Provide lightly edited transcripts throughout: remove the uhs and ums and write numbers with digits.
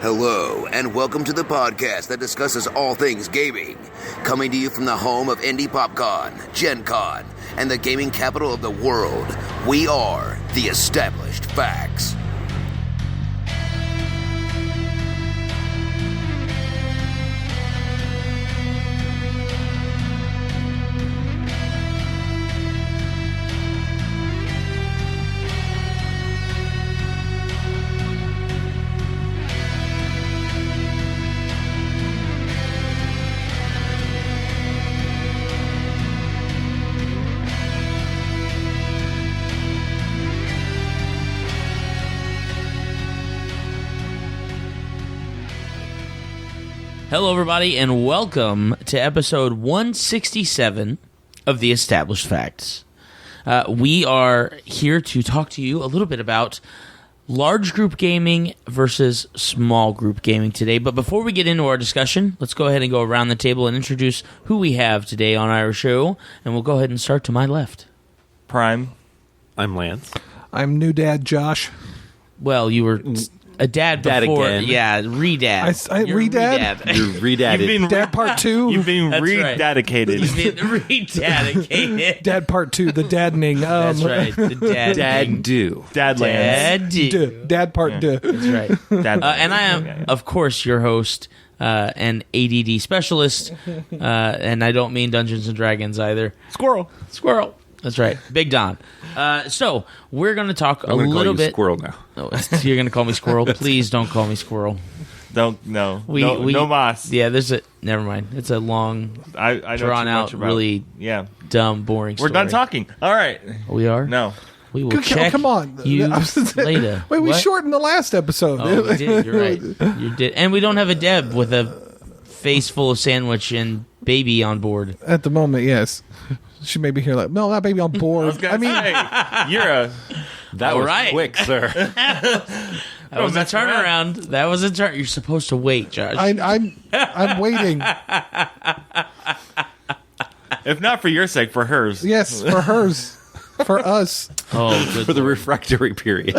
Hello, and welcome to the podcast that discusses all things gaming. Coming to you from the home of Indie PopCon, Gen Con, and the gaming capital of the world, we are The Established Facts. Hello, everybody, and welcome to episode 167 of The Established Facts. We are here to talk to you a little bit about large group gaming versus small group gaming today. But before we get into our discussion, let's go ahead and go around the table and introduce who we have today on our show. And we'll go ahead and start to my left. Prime. I'm Lance. I'm new dad Josh. Well, you were a dad before. Again. Yeah, re-dad. You're re-dad. You're redadded. Dad part 2. You've been That's right. rededicated. You've been re-dedicated. Dad part 2, the daddening. That's right. The Dad do. Dadlands. Dad part 2. That's right. Dadlands. And I am, of course, your host and ADD specialist, and I don't mean Dungeons and Dragons either. Squirrel. That's right, Big Don. So we're going to talk a I'm gonna little call you bit. Squirrel now. Oh, you're going to call me Squirrel? Please don't call me Squirrel. No mas. Yeah, there's a. Never mind. It's a long, I know drawn too out, much about, really yeah. dumb, boring. We're story. done talking. All right. We are. No. We will check. Come on. You later. Wait, we What? shortened the last episode. Oh, we did. You're right. You did, and we don't have a Deb with a face full of sandwich and baby on board. At the moment, yes. She may be here like, no, that baby on board. That That All was right. quick, sir. That was a turnaround. That was a turn. You're supposed to wait, Josh. I'm waiting. if not for your sake, for hers. Yes, for hers. For us. Oh, good. For the refractory period.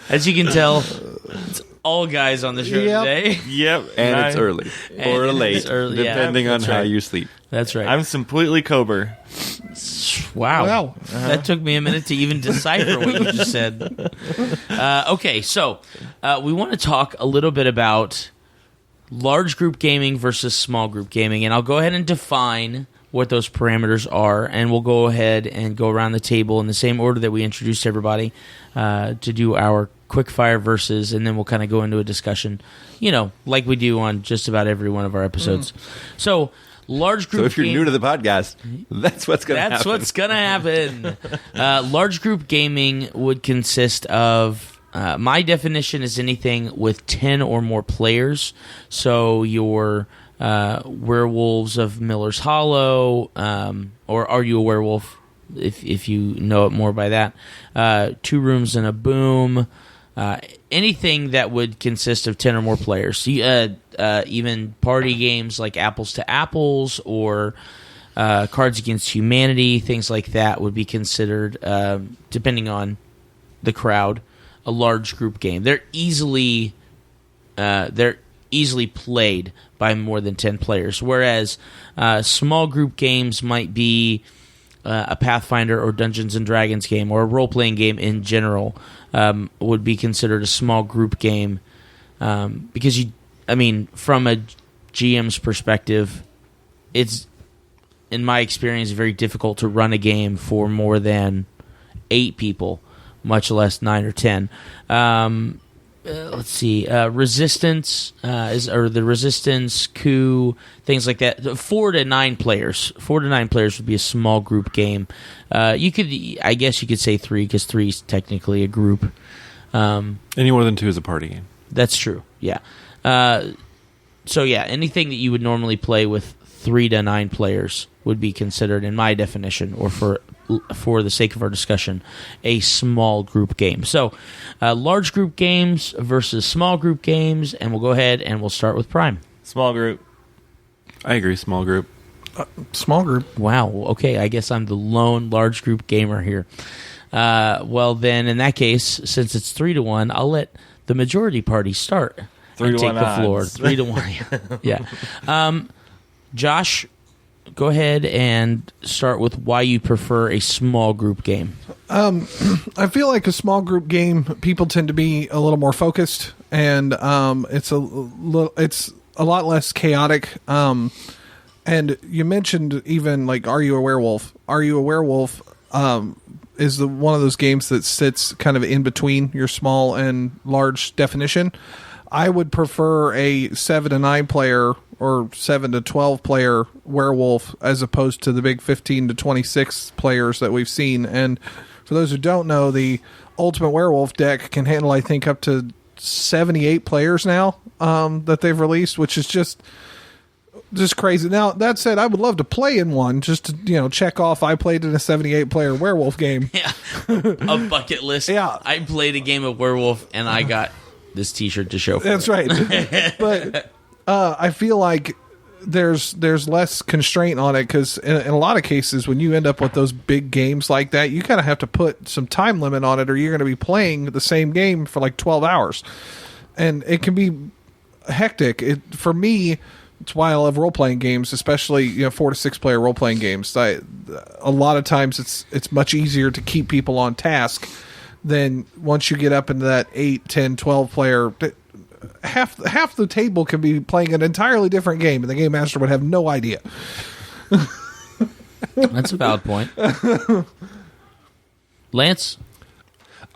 As you can tell, it's all guys on the show Yep. today. Yep. And it's early. Or And late. it's early, yeah. Depending on That's how right. you sleep. That's right. I'm completely Cobra. Wow. Wow. That took me a minute to even decipher what you just said. Okay, so we want to talk a little bit about large group gaming versus small group gaming, and I'll go ahead and define what those parameters are, and we'll go ahead and go around the table in the same order that we introduced everybody to do our quick fire versus, and then we'll kind of go into a discussion, like we do on just about every one of our episodes. So, large group So if you're game- new to the podcast, that's what's going to happen. That's what's going to happen. Large group gaming would consist of, my definition is anything with 10 or more players. So your Werewolves of Miller's Hollow, or Are You a Werewolf, if you know it more by that. Two Rooms and a Boom. Anything that would consist of 10 or more players. Even party games like Apples to Apples or Cards Against Humanity, things like that would be considered, depending on the crowd, a large group game. They're easily played by more than 10 players, whereas small group games might be a Pathfinder or Dungeons and Dragons game or a role-playing game in general would be considered a small group game because from a GM's perspective, it's, in my experience, very difficult to run a game for more than 8 people, much less 9 or 10. Let's see, Resistance the Resistance, Coup, things like that. 4 to 9 players. 4 to 9 players would be a small group game. I guess you could say 3 because 3 is technically a group. Any more than 2 is a party game. That's true. Yeah. So yeah, anything that you would normally play with 3 to 9 players would be considered, in my definition, or for the sake of our discussion, a small group game. So, large group games versus small group games, and we'll go ahead and we'll start with Prime. Small group. I agree, small group. Small group. Wow. Okay, I guess I'm the lone large group gamer here. Well, then in that case, since it's 3-1, I'll let the majority party start 3 and to take 1 the floor. odds. 3-1. Yeah. Josh, go ahead and start with why you prefer a small group game. I feel like a small group game, people tend to be a little more focused, and it's a lot less chaotic. And you mentioned even like, Are You a Werewolf? Are You a Werewolf? Is one of those games that sits kind of in between your small and large definition. I would prefer a 7 to 9 player or 7 to 12 player werewolf as opposed to the big 15 to 26 players that we've seen. And for those who don't know, the Ultimate Werewolf deck can handle, I think, up to 78 players now that they've released, which is just crazy. Now, that said, I would love to play in one just to, check off I played in a 78 player werewolf game. Yeah. A bucket list. Yeah. I played a game of werewolf, and I got this T-shirt to show for That's it. right. But I feel like there's less constraint on it because in a lot of cases, when you end up with those big games like that, you kind of have to put some time limit on it, or you're going to be playing the same game for like 12 hours. And it can be hectic. For me, it's why I love role-playing games, especially 4 to 6 player role-playing games. A lot of times it's much easier to keep people on task than once you get up into that 8, 10, 12 player. Half the table can be playing an entirely different game, and the game master would have no idea. That's a valid point. Lance?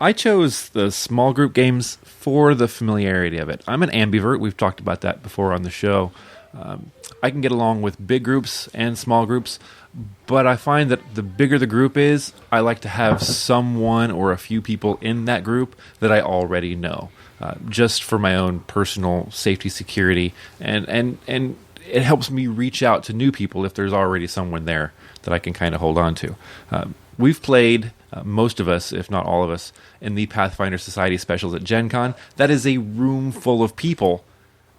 I chose the small group games for the familiarity of it. I'm an ambivert. We've talked about that before on the show. I can get along with big groups and small groups, but I find that the bigger the group is, I like to have someone or a few people in that group that I already know, just for my own personal safety, security, and it helps me reach out to new people if there's already someone there that I can kind of hold on to. We've played, most of us, if not all of us, in the Pathfinder Society specials at Gen Con. That is a room full of people,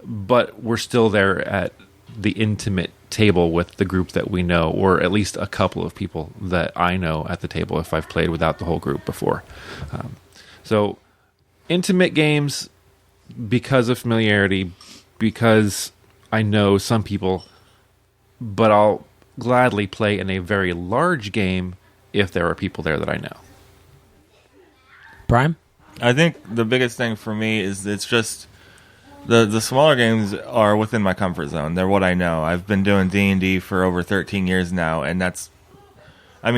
but we're still there at the intimate table with the group that we know, or at least a couple of people that I know at the table if I've played without the whole group before. So intimate games, because of familiarity, because I know some people, but I'll gladly play in a very large game if there are people there that I know. Prime? I think the biggest thing for me is it's just the smaller games are within my comfort zone. They're what I know. I've been doing D&D for over 13 years now, and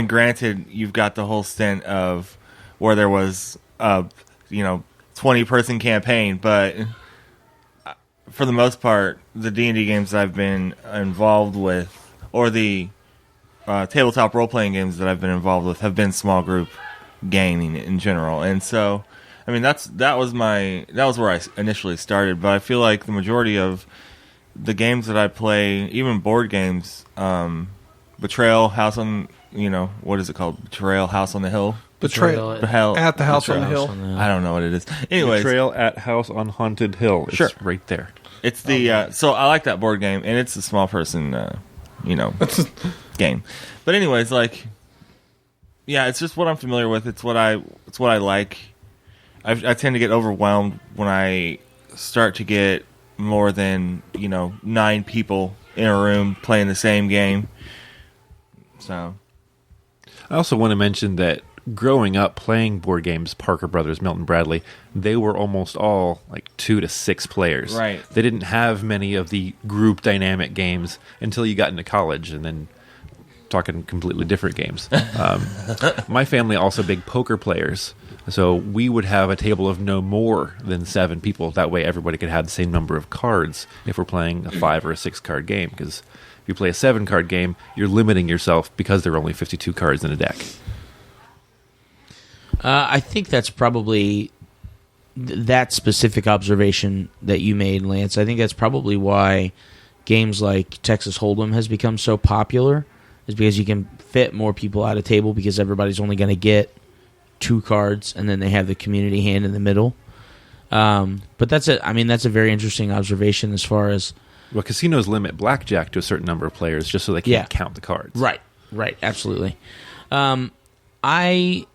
granted, you've got the whole stint of where there was 20-person campaign, but for the most part, the D&D games I've been involved with, or the tabletop role-playing games that I've been involved with, have been small group gaming in general. And so, that was where I initially started. But I feel like the majority of the games that I play, even board games, Betrayal, House on, what is it called? Betrayal, House on the Hill. Betrayal at the House on the Hill. I don't know what it is. Anyways, Betrayal at House on Haunted Hill. It's Sure. right there. It's the so I like that board game, and it's a small person, game. But anyways, it's just what I'm familiar with. It's what I like. I tend to get overwhelmed when I start to get more than 9 people in a room playing the same game. So, I also want to mention that growing up playing board games, Parker Brothers, Milton Bradley, they were almost all 2 to 6 players. Right. They didn't have many of the group dynamic games until you got into college, and then talking completely different games. My family also big poker players, so we would have a table of no more than 7 people. That way everybody could have the same number of cards if we're playing a 5 or a 6 card game, because if you play a 7 card game, you're limiting yourself because there are only 52 cards in a deck. I think that's probably that specific observation that you made, Lance. I think that's probably why games like Texas Hold'em has become so popular, is because you can fit more people at a table because everybody's only going to get 2 cards, and then they have the community hand in the middle. But that's a very interesting observation as far as... Well, casinos limit blackjack to a certain number of players just so they can't count the cards. Right, absolutely. I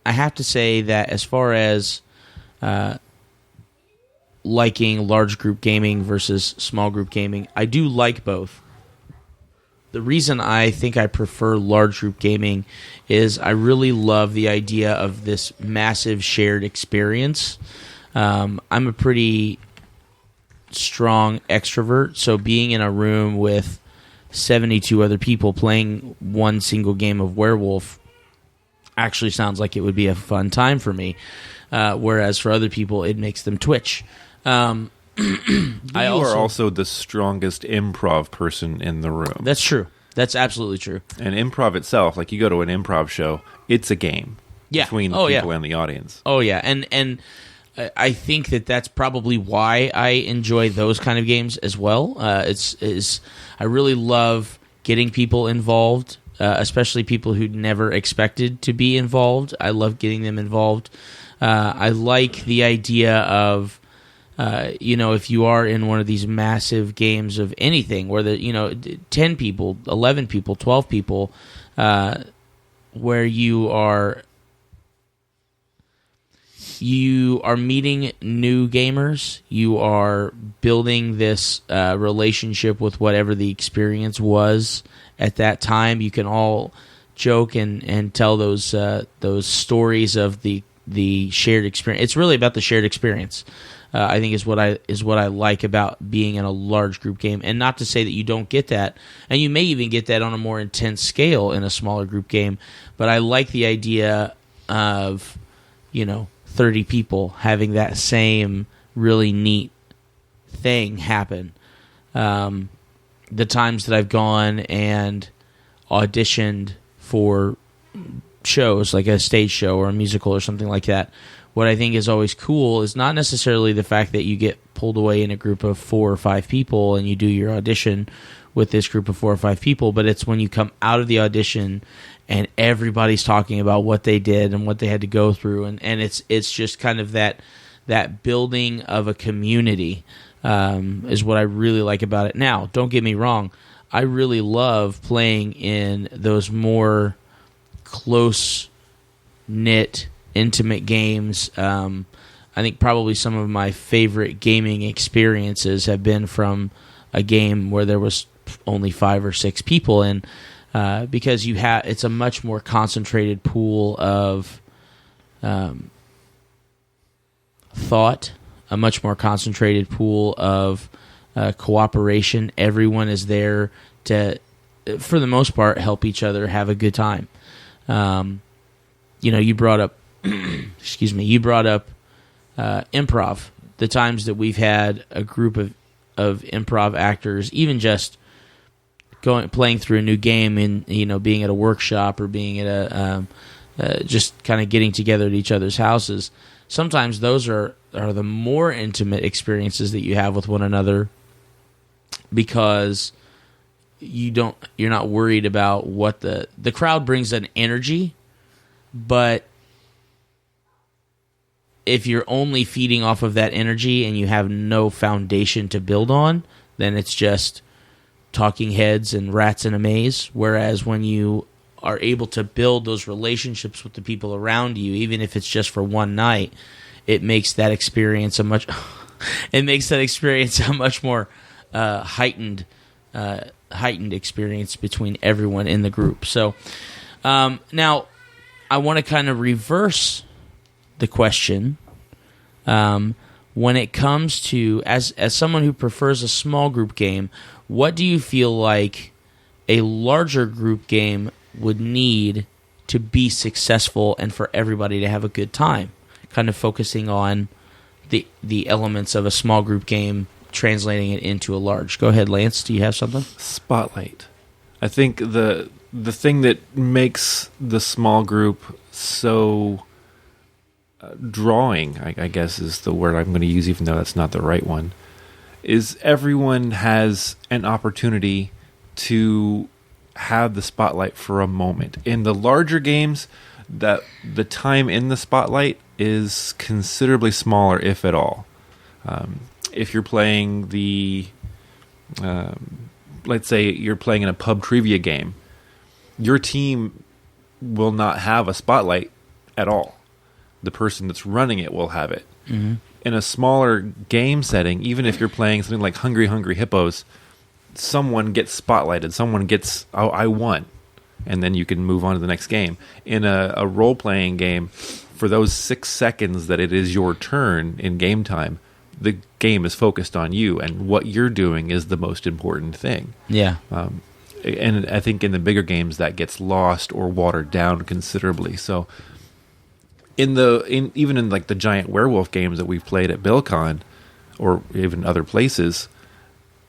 I have to say that as far as liking large group gaming versus small group gaming, I do like both. The reason I think I prefer large group gaming is I really love the idea of this massive shared experience. I'm a pretty strong extrovert, so being in a room with 72 other people playing one single game of Werewolf actually sounds like it would be a fun time for me, whereas for other people it makes them twitch. You are also the strongest improv person in the room. That's true. That's absolutely true. And improv itself, like you go to an improv show, it's a game between the people and the audience. Oh yeah, and I think that's probably why I enjoy those kind of games as well. I really love getting people involved, especially people who never expected to be involved. I love getting them involved. I like the idea of, if you are in one of these massive games of anything where 10 people, 11 people, 12 people, where you are meeting new gamers, you are building this relationship with whatever the experience was at that time. You can all joke and tell those stories of the shared experience. It's really about the shared experience. I think is what I like about being in a large group game, and not to say that you don't get that, and you may even get that on a more intense scale in a smaller group game. But I like the idea of 30 people having that same really neat thing happen. The times that I've gone and auditioned for shows, like a stage show or a musical or something like that, what I think is always cool is not necessarily the fact that you get pulled away in a group of 4 or 5 people and you do your audition with this group of 4 or 5 people, but it's when you come out of the audition and everybody's talking about what they did and what they had to go through, and it's just kind of that building of a community is what I really like about it. Now, don't get me wrong, I really love playing in those more close-knit, intimate games. I think probably some of my favorite gaming experiences have been from a game where there was only 5 or 6 people in, because it's a much more concentrated pool of thought, a much more concentrated pool of cooperation. Everyone is there to, for the most part, help each other have a good time. You brought up you brought up improv. The times that we've had a group of improv actors, even just playing through a new game and being at a workshop or being at a just kind of getting together at each other's houses. Sometimes those are the more intimate experiences that you have with one another, because you're not worried about what the crowd brings an energy, but if you're only feeding off of that energy and you have no foundation to build on, then it's just talking heads and rats in a maze. Whereas when you are able to build those relationships with the people around you, even if it's just for one night, it makes that experience a much more heightened experience between everyone in the group. So now I want to kind of reverse the question. When it comes to, as someone who prefers a small group game, what do you feel like a larger group game would need to be successful and for everybody to have a good time? Kind of focusing on the elements of a small group game, translating it into a large. Go ahead, Lance. Do you have something? Spotlight. I think the thing that makes the small group so drawing, I guess is the word I'm going to use, even though that's not the right one, is everyone has an opportunity to have the spotlight for a moment. In the larger games, that the time in the spotlight is considerably smaller, if at all. If you're playing let's say you're playing in a pub trivia game, your team will not have a spotlight at all. The person that's running it will have it. Mm-hmm. In a smaller game setting, even if you're playing something like Hungry Hungry Hippos, someone gets spotlighted. Someone gets, oh, I won. And then you can move on to the next game. In a role-playing game, for those 6 seconds that it is your turn in game time, the game is focused on you, and what you're doing is the most important thing. Yeah. And I think in the bigger games that gets lost or watered down considerably. So even in like the giant werewolf games that we've played at BillCon or even other places,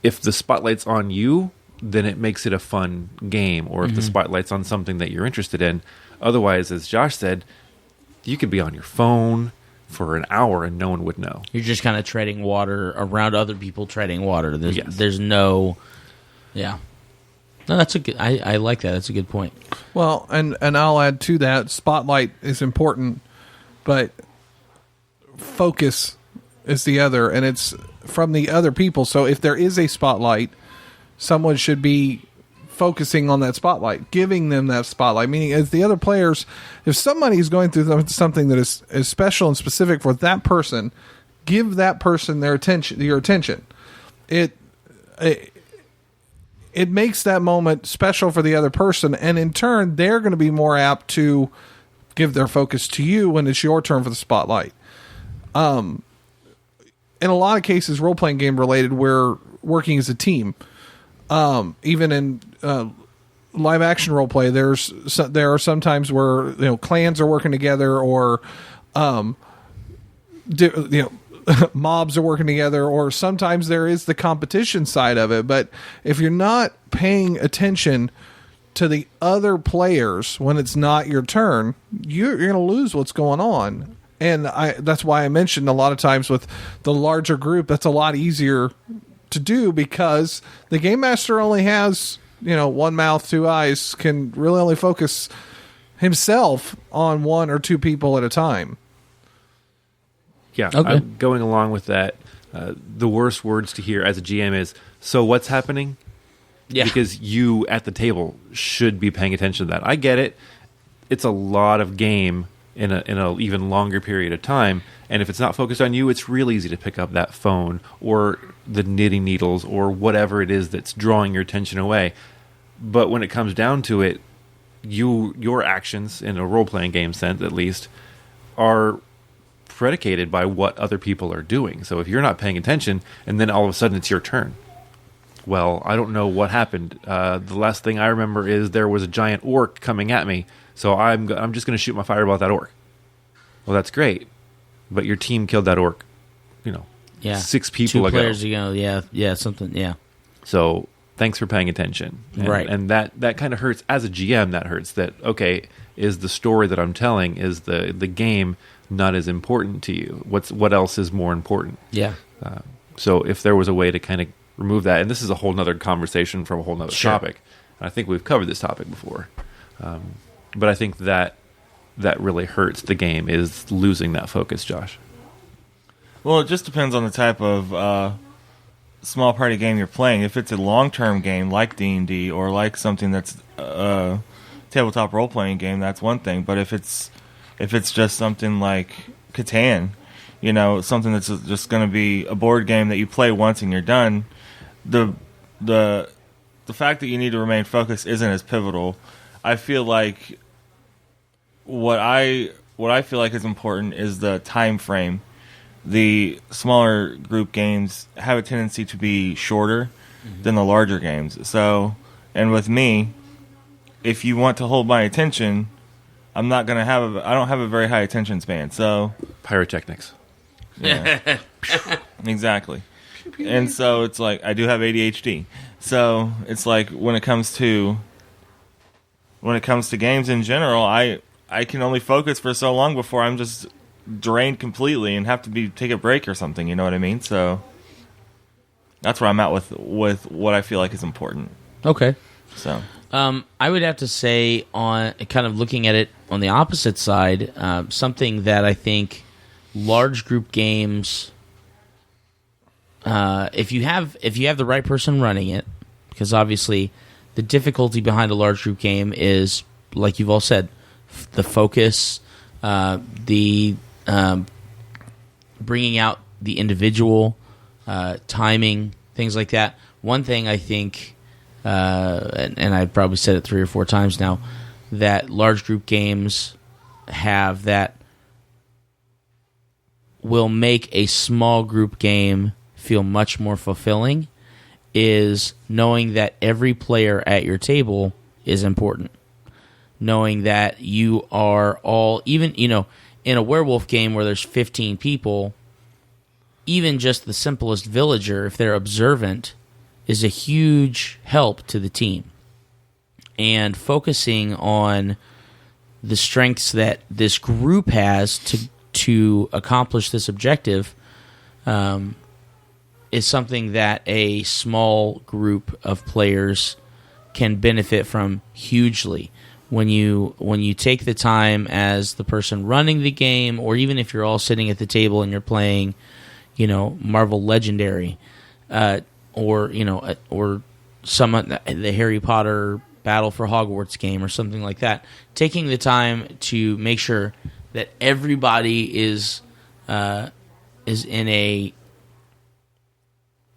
if the spotlight's on you, then it makes it a fun game. Or if the spotlight's on something that you're interested in. Otherwise, as Josh said, you could be on your phone for an hour and no one would know. You're just kind of treading water around other people treading water. There's no... Yeah. No, that's a good... I like that. That's a good point. Well, and I'll add to that, spotlight is important, but focus is the other, and it's from the other people. So if there is a spotlight, someone should be focusing on that spotlight, giving them that spotlight, meaning as the other players, if somebody's going through something that is special and specific for that person, give that person your attention. It makes that moment special for the other person, and in turn, they're going to be more apt to give their focus to you when it's your turn for the spotlight. In a lot of cases, role-playing game related, we're working as a team. Even in live action role play, there are some times where clans are working together, or mobs are working together, or sometimes there is the competition side of it. But if you're not paying attention to the other players when it's not your turn, you're going to lose what's going on. And that's why I mentioned a lot of times with the larger group, that's a lot easier to do, because the game master only has one mouth, two eyes, can really only focus himself on one or two people at a time. Yeah, okay. I'm going along with that. The worst words to hear as a GM is, so what's happening? Yeah. Because you at the table should be paying attention to that. I get it. It's a lot of game in a even longer period of time, and if it's not focused on you, it's real easy to pick up that phone or the knitting needles or whatever it is that's drawing your attention away. But when it comes down to it, your actions, in a role-playing game sense at least, are predicated by what other people are doing. So if you're not paying attention and then all of a sudden it's your turn, well, I don't know what happened. The last thing I remember is there was a giant orc coming at me, so I'm just going to shoot my fireball at that orc. Well, that's great, but your team killed that orc, 6 people 2 ago. players ago, yeah, something, yeah. So thanks for paying attention. Right. And that kind of hurts. As a GM, that hurts. That, okay, is the story that I'm telling, is the game not as important to you? What else is more important? Yeah. So if there was a way to kind of remove that, and this is a whole nother conversation from a whole nother topic, and I think we've covered this topic before, but I think that really hurts the game, is losing that focus, Josh. Well, it just depends on the type of small party game you're playing. If it's a long-term game like D&D, or like something that's a tabletop role-playing game, that's one thing. But if it's just something like Catan, something that's just going to be a board game that you play once and you're done, the fact that you need to remain focused isn't as pivotal. I feel like what I feel like is important is the time frame. The smaller group games have a tendency to be shorter than the larger games. So, and with me, if you want to hold my attention, I don't have a very high attention span. So, Pyrotechnics. Yeah. Exactly. And so it's like, I do have ADHD. So it's like when it comes to games in general, I can only focus for so long before I'm just drained completely and have to take a break or something, you know what I mean? So that's where I'm at with what I feel like is important. Okay. So I would have to say, on kind of looking at it on the opposite side, something that I think large group games, if you have the right person running it, because obviously the difficulty behind a large group game is, like you've all said, the focus, the bringing out the individual, timing, things like that. One thing I think, and I've probably said it 3 or 4 times now, that large group games have that will make a small group game feel much more fulfilling is knowing that every player at your table is important. Knowing that you are all, even, in a werewolf game where there's 15 people, even just the simplest villager, if they're observant, is a huge help to the team. And focusing on the strengths that this group has to accomplish this objective is something that a small group of players can benefit from hugely. When you take the time as the person running the game, or even if you're all sitting at the table and you're playing, Marvel Legendary, or some the Harry Potter Battle for Hogwarts game or something like that, taking the time to make sure that everybody is in a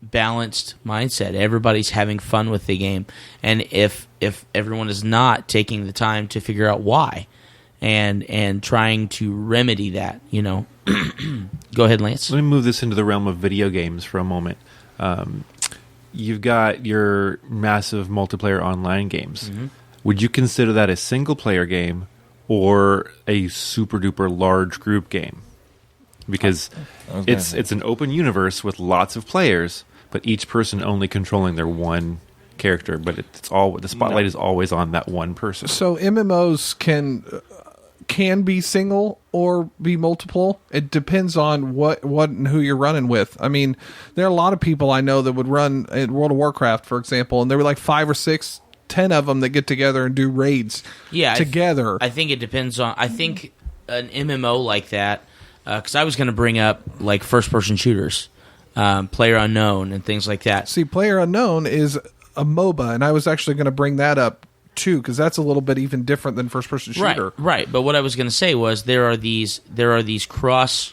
balanced mindset. Everybody's having fun with the game, and if everyone is not taking the time to figure out why, and trying to remedy that, Go ahead, Lance. Let me move this into the realm of video games for a moment. You've got your massive multiplayer online games. Mm-hmm. Would you consider that a single-player game or a super-duper large group game? Because it's an open universe with lots of players, but each person only controlling their one character. But the spotlight is always on that one person. So MMOs can be single or be multiple. It depends on what and who you're running with. I mean, there are a lot of people I know that would run in World of Warcraft, for example, and there were like 5 or 6, 10 of them that get together and do raids together. I think it depends on... I think an MMO like that, because I was going to bring up like first-person shooters, PlayerUnknown and things like that. See, PlayerUnknown is a MOBA, and I was actually going to bring that up too, because that's a little bit even different than first-person shooter. Right. But what I was going to say was there are these cross,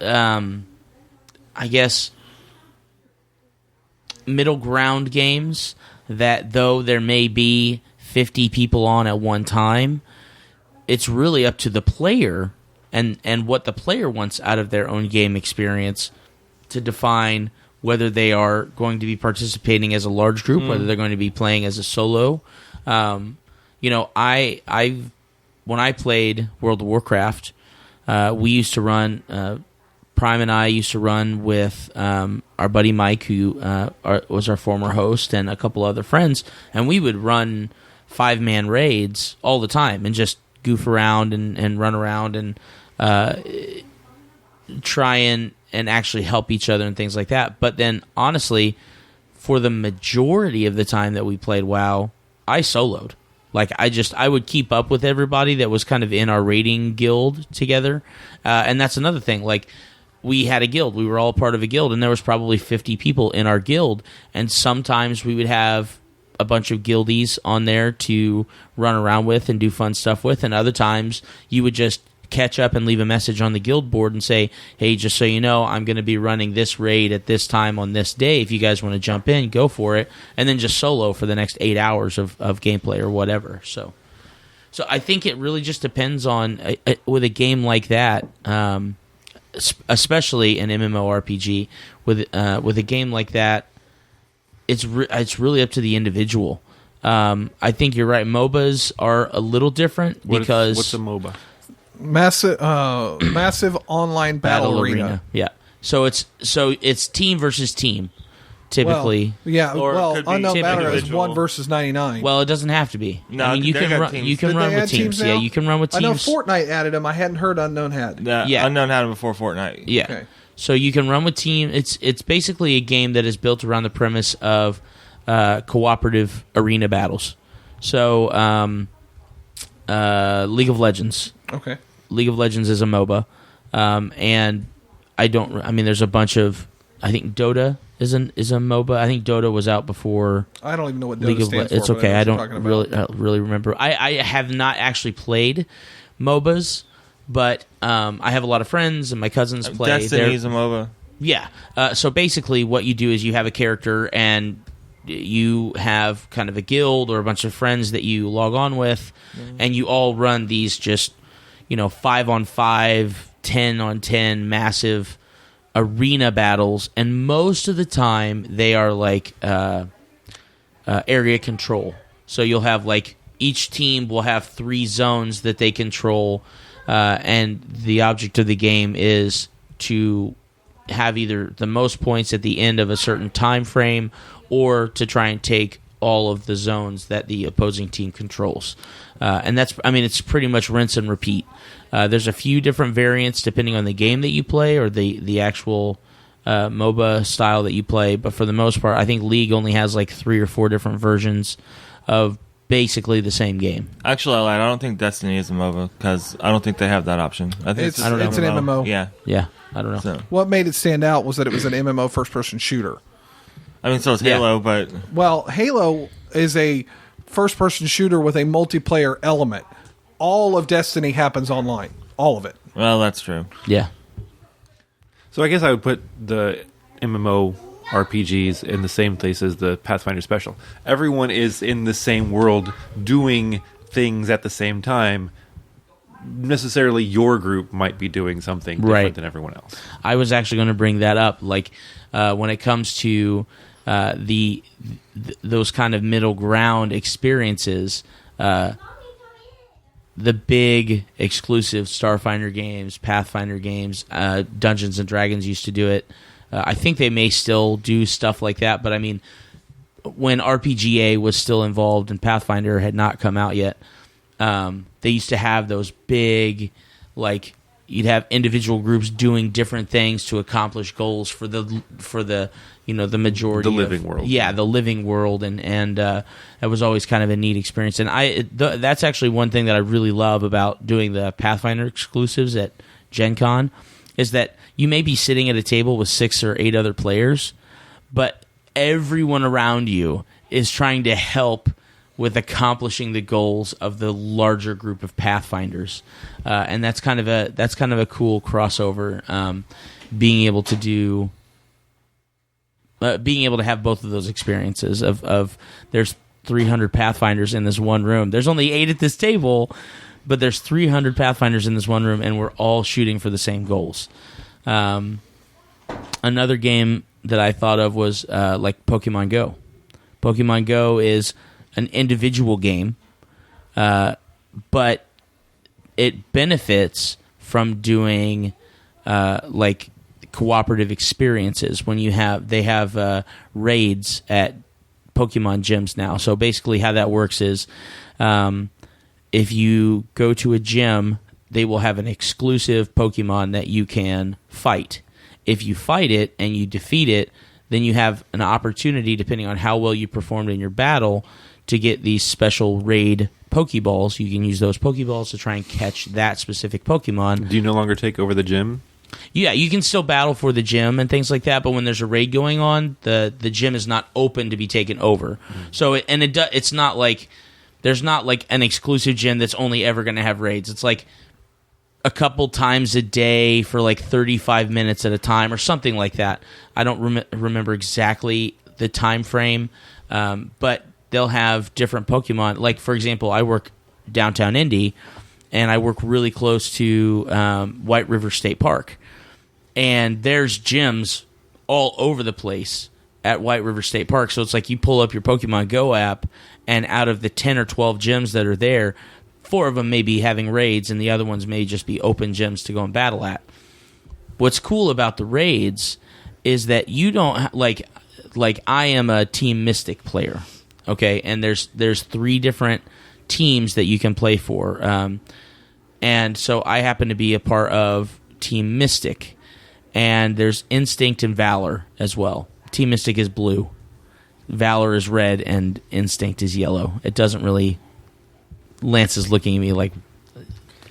I guess, middle ground games that though there may be 50 people on at one time, it's really up to the player and what the player wants out of their own game experience to define whether they are going to be participating as a large group, whether they're going to be playing as a solo. When I played World of Warcraft, we used to run, Prime and I used to run with our buddy Mike, who was our former host, and a couple other friends, and we would run 5-man raids all the time and just goof around and run around and try and actually help each other and things like that. But then, honestly, for the majority of the time that we played WoW, I soloed. Like, I would keep up with everybody that was kind of in our raiding guild together. And that's another thing. Like, we had a guild. We were all part of a guild, and there was probably 50 people in our guild. And sometimes we would have a bunch of guildies on there to run around with and do fun stuff with. And other times you would just catch up and leave a message on the guild board and say, hey, just so you know, I'm going to be running this raid at this time on this day. If you guys want to jump in, go for it. And then just solo for the next 8 hours of gameplay or whatever. So I think it really just depends on, with a game like that, especially an MMORPG, with a game like that, it's really up to the individual. I think you're right. MOBAs are a little different because... What's a MOBA? Massive online battle arena. Yeah. So it's team versus team, typically. Unknown Battle is 1 versus 99. Well, it doesn't have to be. No, I mean, you can run with teams. Yeah, you can run with teams. I know Fortnite added them. I hadn't heard Unknown had. Yeah. Unknown had them before Fortnite. Yeah. Okay. So you can run with team. It's basically a game that is built around the premise of cooperative arena battles. So League of Legends. Okay. League of Legends is a MOBA, and there's a bunch of. I think Dota is a MOBA. I think Dota was out before. I don't even know what Dota stands for. It's okay. I don't really remember. I have not actually played, MOBAs, but I have a lot of friends and my cousins play. Destiny's a MOBA. Yeah. So basically what you do is you have a character and you have kind of a guild or a bunch of friends that you log on with, and you all run these just, 5-on-5, 10-on-10 massive arena battles, and most of the time they are like area control. So you'll have each team will have 3 zones that they control, and the object of the game is to have either the most points at the end of a certain time frame or to try and take all of the zones that the opposing team controls. And it's pretty much rinse and repeat. There's a few different variants depending on the game that you play or the actual MOBA style that you play, but for the most part, I think League only has 3 or 4 different versions of basically the same game. Actually, I lied. I don't think Destiny is a MOBA because I don't think they have that option. I think It's an MMO. Yeah. I don't know. So, What made it stand out was that it was an MMO first-person shooter. so is Halo, but Well, Halo is a first-person shooter with a multiplayer element. All of Destiny happens online. All of it. well, that's true. Yeah. So I guess I would put the MMO RPGs in the same place as the Pathfinder Special. Everyone is in the same world doing things at the same time. Necessarily your group might be doing something different than everyone else. I was actually going to bring that up. When it comes to those kind of middle ground experiences, the big exclusive Starfinder games, Pathfinder games, Dungeons and Dragons used to do it. I think they may still do stuff like that, but I mean, when RPGA was still involved and Pathfinder had not come out yet, they used to have those big, you'd have individual groups doing different things to accomplish goals for the the majority, the living world. Yeah, the living world, and that was always kind of a neat experience. And that's actually one thing that I really love about doing the Pathfinder exclusives at Gen Con, is that you may be sitting at a table with 6 or 8 other players, but everyone around you is trying to help with accomplishing the goals of the larger group of Pathfinders, and that's kind of a cool crossover. Being able to have both of those experiences of there's 300 Pathfinders in this one room. There's only 8 at this table, but there's 300 Pathfinders in this one room, and we're all shooting for the same goals. Another game that I thought of was Pokemon Go. Pokemon Go is an individual game, but it benefits from doing cooperative experiences when they have raids at Pokemon gyms now. So basically how that works is if you go to a gym, they will have an exclusive Pokemon that you can fight. If you fight it and you defeat it, then you have an opportunity, depending on how well you performed in your battle, to get these special raid Pokeballs. You can use those Pokeballs to try and catch that specific Pokemon. Do you no longer take over the gym? Yeah, you can still battle for the gym and things like that, but when there's a raid going on, the gym is not open to be taken over. So it's not like there's not an exclusive gym that's only ever going to have raids. It's a couple times a day for 35 minutes at a time or something like that. I don't remember exactly the time frame, but they'll have different Pokemon. For example, I work downtown Indy, and I work really close to White River State Park. And there's gyms all over the place at White River State Park. So it's you pull up your Pokemon Go app, and out of the 10 or 12 gyms that are there, 4 of them may be having raids, and the other ones may just be open gyms to go and battle at. What's cool about the raids is that you don't I am a Team Mystic player, okay, and there's 3 different teams that you can play for, and so I happen to be a part of Team Mystic, and there's Instinct and Valor as well. Team Mystic is blue, Valor is red, and Instinct is yellow. It doesn't really. Lance is looking at me like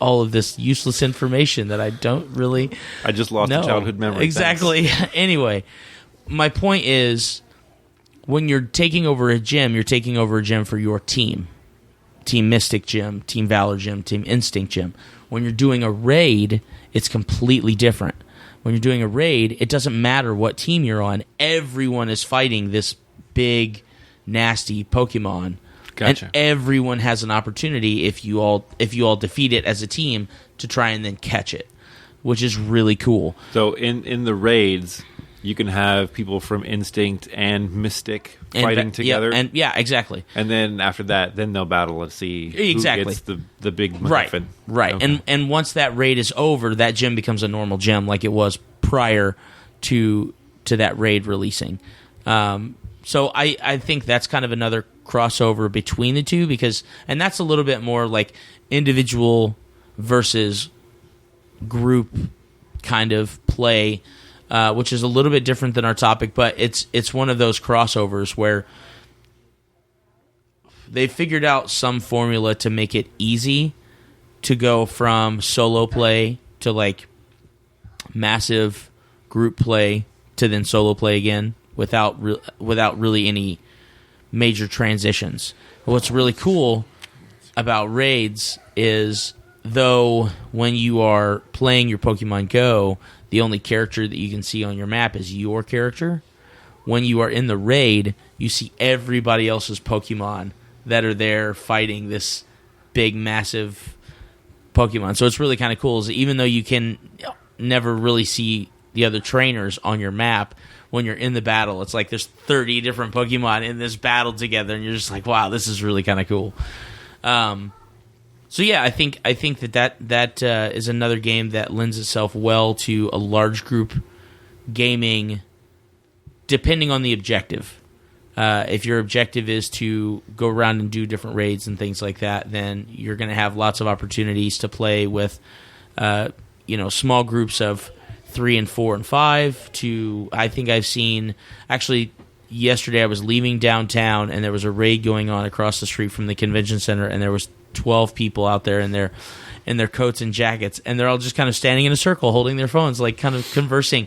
all of this useless information that I don't really. I just lost a childhood memory. Exactly. Anyway, my point is, when you're taking over a gym, you're taking over a gym for your team. Team Mystic gym, Team Valor gym, Team Instinct gym. When you're doing a raid, it's completely different. When you're doing a raid, it doesn't matter what team you're on. Everyone is fighting this big, nasty Pokemon. Gotcha. And everyone has an opportunity if you all defeat it as a team to try and then catch it, which is really cool. So in the raids, you can have people from Instinct and Mystic fighting together. Yeah, exactly. And then after that, then they'll battle and see Exactly. who gets the big Right, MacGuffin. right. Okay. And once that raid is over, that gym becomes a normal gym like it was prior to that raid releasing. So I think that's kind of another crossover between the two and that's a little bit more like individual versus group kind of play, which is a little bit different than our topic, but it's one of those crossovers where they figured out some formula to make it easy to go from solo play to like massive group play to then solo play again without really any major transitions. What's really cool about raids is though when you are playing your Pokemon Go, the only character that you can see on your map is your character. When you are in the raid, you see everybody else's Pokemon that are there fighting this big, massive Pokemon. So it's really kind of cool is even though you can never really see the other trainers on your map, when you're in the battle, it's like there's 30 different Pokemon in this battle together, and you're just like, wow, this is really kind of cool. So yeah, I think that is another game that lends itself well to a large group gaming, depending on the objective. If your objective is to go around and do different raids and things like that, then you're going to have lots of opportunities to play with, small groups of 3 and 4 and 5. I think I've seen actually. Yesterday I was leaving downtown and there was a raid going on across the street from the convention center, and there was 12 people out there in their coats and jackets, and they're all just kind of standing in a circle holding their phones, like kind of conversing,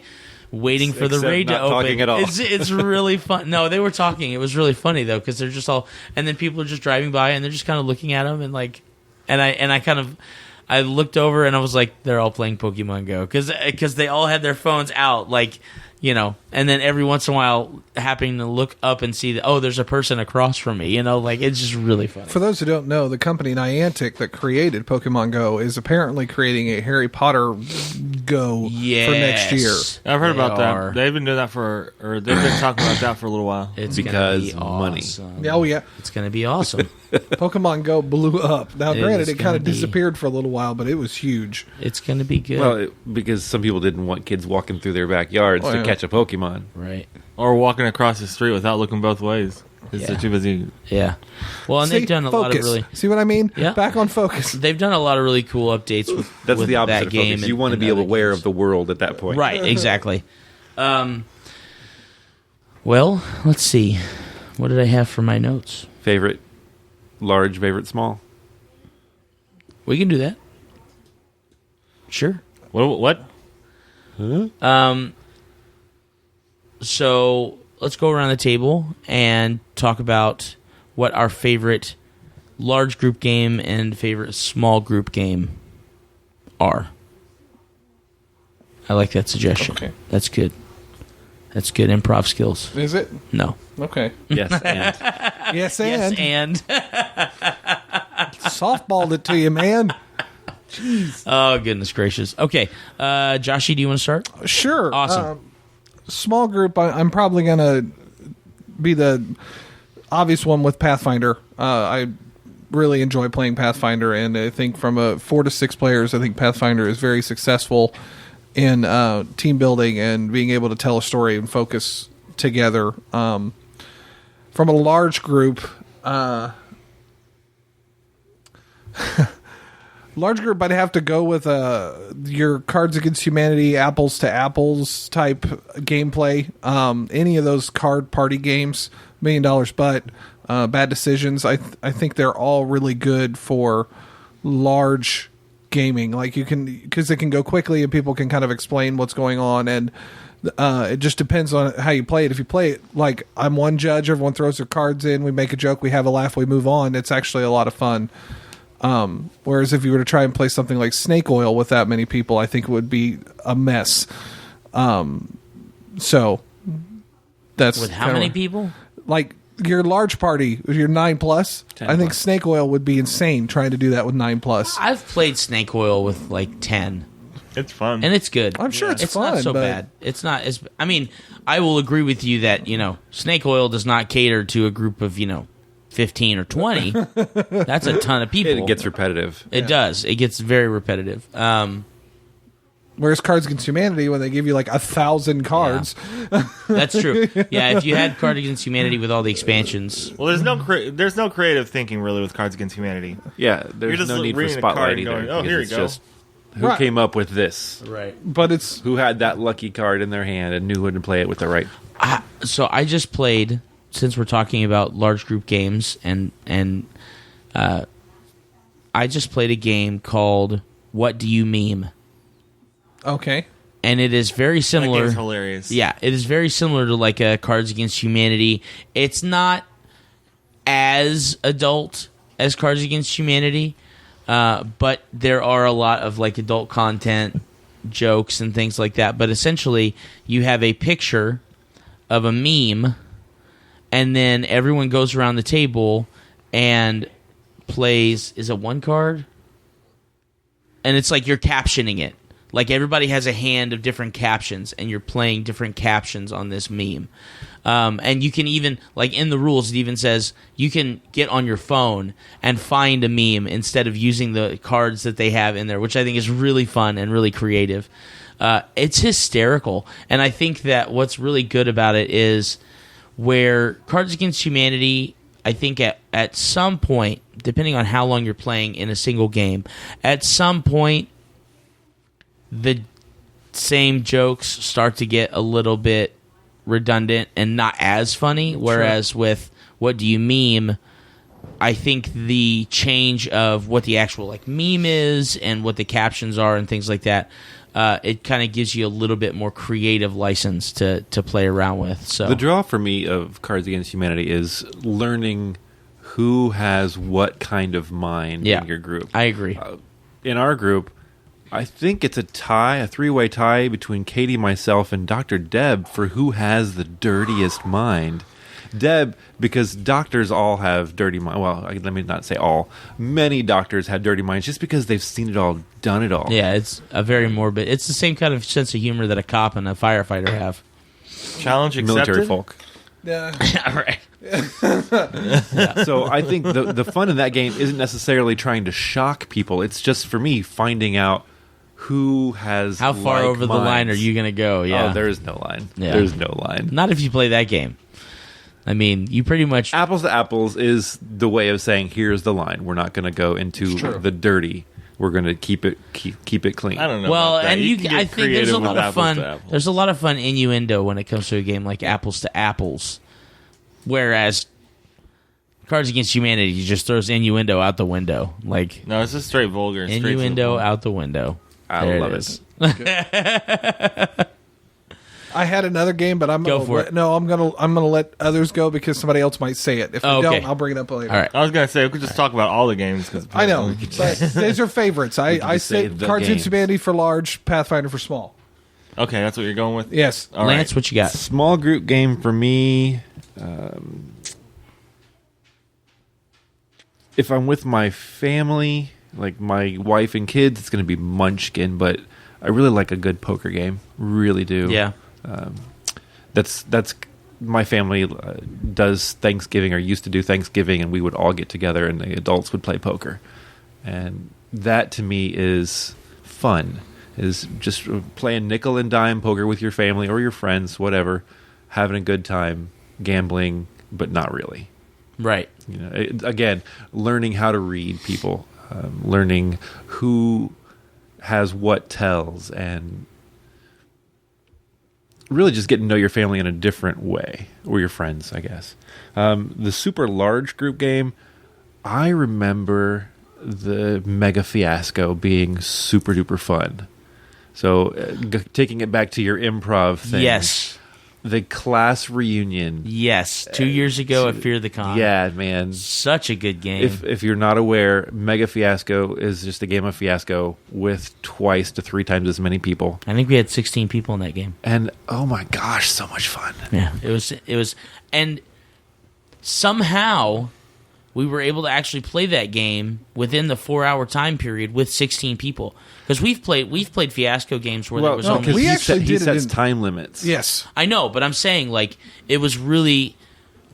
waiting for the raid to open. Talking at all. It's really fun. No, they were talking. It was really funny though, because they're just all, and then people are just driving by and they're just kind of looking at them and like, I looked over and I was like, they're all playing Pokemon Go because they all had their phones out, like, and then every once in a while happening to look up and see that, oh, there's a person across from me, like it's just really funny. For those who don't know, the company Niantic that created Pokemon Go is apparently creating a Harry Potter Go for next year. I've heard about are. that. They've been doing that they've been talking about that for a little while. It's because gonna be money. awesome. Oh yeah, It's going to be awesome. Pokemon Go blew up. Now, granted, it kind gonna of be. disappeared for a little while, but it was huge. It's going to be good. Well, because some people didn't want kids walking through their backyards Oh, to yeah. catch a Pokemon. Right. Or walking across the street without looking both ways. Because Yeah. they're too busy. Yeah. Well, and they've done a lot of focus. really. See what I mean? Yeah. Back on focus. They've done a lot of really cool updates with That's with the opposite that of game. focus. You want to be other aware games. of the world at that point. Right, exactly. Well, let's see. What did I have for my notes? Favorite large, favorite small. We can do that. Sure. What? So let's go around the table and talk about what our favorite large group game and favorite small group game are. I like that suggestion. Okay. That's good. That's good improv skills. Is it? No. Okay. Yes, and Yes, Yes, and and softballed it to you, man. oh goodness gracious. Okay, Joshy, do you want to start? Sure. Awesome. Small group. I'm probably gonna be the obvious one with Pathfinder. I really enjoy playing Pathfinder, and I think from 4 to 6 players, I think Pathfinder is very successful in team building and being able to tell a story and focus together. From a large group, I'd have to go with your Cards Against Humanity, apples to apples type gameplay. Any of those card party games, $1 Million But, Bad Decisions. I think they're all really good for large gaming. Like you can, because it can go quickly and people can kind of explain what's going on, and It just depends on how you play it. If you play it like I'm one judge, everyone throws their cards in, we make a joke, we have a laugh, we move on. It's actually a lot of fun. Whereas if you were to try and play something like Snake Oil with that many people, I think it would be a mess. So that's With how many people? Like your large party, your 9+. 10 I think plus. Snake Oil would be insane trying to do that with 9+. I've played Snake Oil with like 10, It's fun. and it's good. I'm sure it's it's fun, not so but- bad. It's not as. I mean, I will agree with you that Snake Oil does not cater to a group of 15 or 20. That's a ton of people. It gets repetitive. It does. It gets very repetitive. Whereas Cards Against Humanity, when they give you like 1,000 cards, That's true. Yeah, if you had Cards Against Humanity with all the expansions, well, there's no creative thinking really with Cards Against Humanity. Yeah, You're there's just no need for reading a card spotlight and either. going, "Oh, because here you it's go." just who Right. came up with this? right? but it's Who had that lucky card in their hand and knew when to play it with the right? So I just played. Since we're talking about large group games, and I just played a game called What Do You Meme, okay. and it is very That similar. game's hilarious. Yeah, it is very similar to like a Cards Against Humanity. It's not as adult as Cards Against Humanity, but there are a lot of like adult content, jokes, and things like that. But essentially, you have a picture of a meme, and then everyone goes around the table and plays. Is it one card? And it's like you're captioning it. Like everybody has a hand of different captions, and you're playing different captions on this meme. And you can even, like in the rules, it even says you can get on your phone and find a meme instead of using the cards that they have in there, which I think is really fun and really creative. It's hysterical. And I think that what's really good about it is where Cards Against Humanity, I think at some point, depending on how long you're playing in a single game, at some point, the same jokes start to get a little bit redundant and not as funny. Whereas with What Do You Meme, I think the change of what the actual like meme is and what the captions are and things like that, it kind of gives you a little bit more creative license to play around with. So The draw for me of Cards Against Humanity is learning who has what kind of mind Yeah. in your group. I agree. In our group, I think it's a tie, a three-way tie between Katie, myself, and Dr. Deb for who has the dirtiest mind. Deb, because doctors all have dirty minds. Well, let me not say all. Many doctors have dirty minds just because they've seen it all, done it all. Yeah, it's a very morbid. It's the same kind of sense of humor that a cop and a firefighter have. Challenge accepted. Military folk. Yeah. Right. So I think the fun in that game isn't necessarily trying to shock people. It's just, for me, finding out who has How far like over the line are minds. you going to go? Yeah. Oh, there is no line. Yeah. There's no line. Not if you play that game. I mean, you pretty much. Apples to apples is the way of saying here's the line. We're not going to go into the dirty. We're going to keep it clean. I don't know. Well, about that. and you can I get think there's a creative lot with of fun. apples to apples. There's a lot of fun innuendo when it comes to a game like Apples to Apples, whereas Cards Against Humanity just throws innuendo out the window. Like No, it's just straight vulgar. Straight to the innuendo point. out the window. I There love is. I had another game, but I'm Go gonna for let, it. no, I'm gonna let others go because somebody else might say it. If they Oh, okay. don't, I'll bring it up later. All right. I was gonna say we could just talk about all the games because I know, but these are favorites. I just say say the Cards Against games. Humanity for large, Pathfinder for small. Okay, that's what you're going with. Yes. All Lance, right. what you got? Small group game for me. If I'm with my family, like my wife and kids, it's going to be Munchkin. But I really like a good poker game. Really do. Yeah. That's my family does Thanksgiving or used to do Thanksgiving, and we would all get together and the adults would play poker, and that to me is fun. Is just playing nickel and dime poker with your family or your friends, whatever, having a good time, gambling, but not really. Right. You know, again, learning how to read people, learning who has what tells, and really just getting to know your family in a different way, or your friends, I guess. The super large group game, I remember the Mega Fiasco being super duper fun. So, taking it back to your improv thing. Yes. The class reunion. Yes. 2 years ago at Fear the Con. Yeah, man. Such a good game. If you're not aware, Mega Fiasco is just a game of Fiasco with 2 to 3 times as many people. I think we had 16 people in that game. And oh my gosh, so much fun. Yeah. It was and somehow we were able to actually play that game within the 4-hour time period with 16 people. Because we've played Fiasco games where there was only... we actually he did it sets in- time limits. Yes. I know, but I'm saying, like, I was really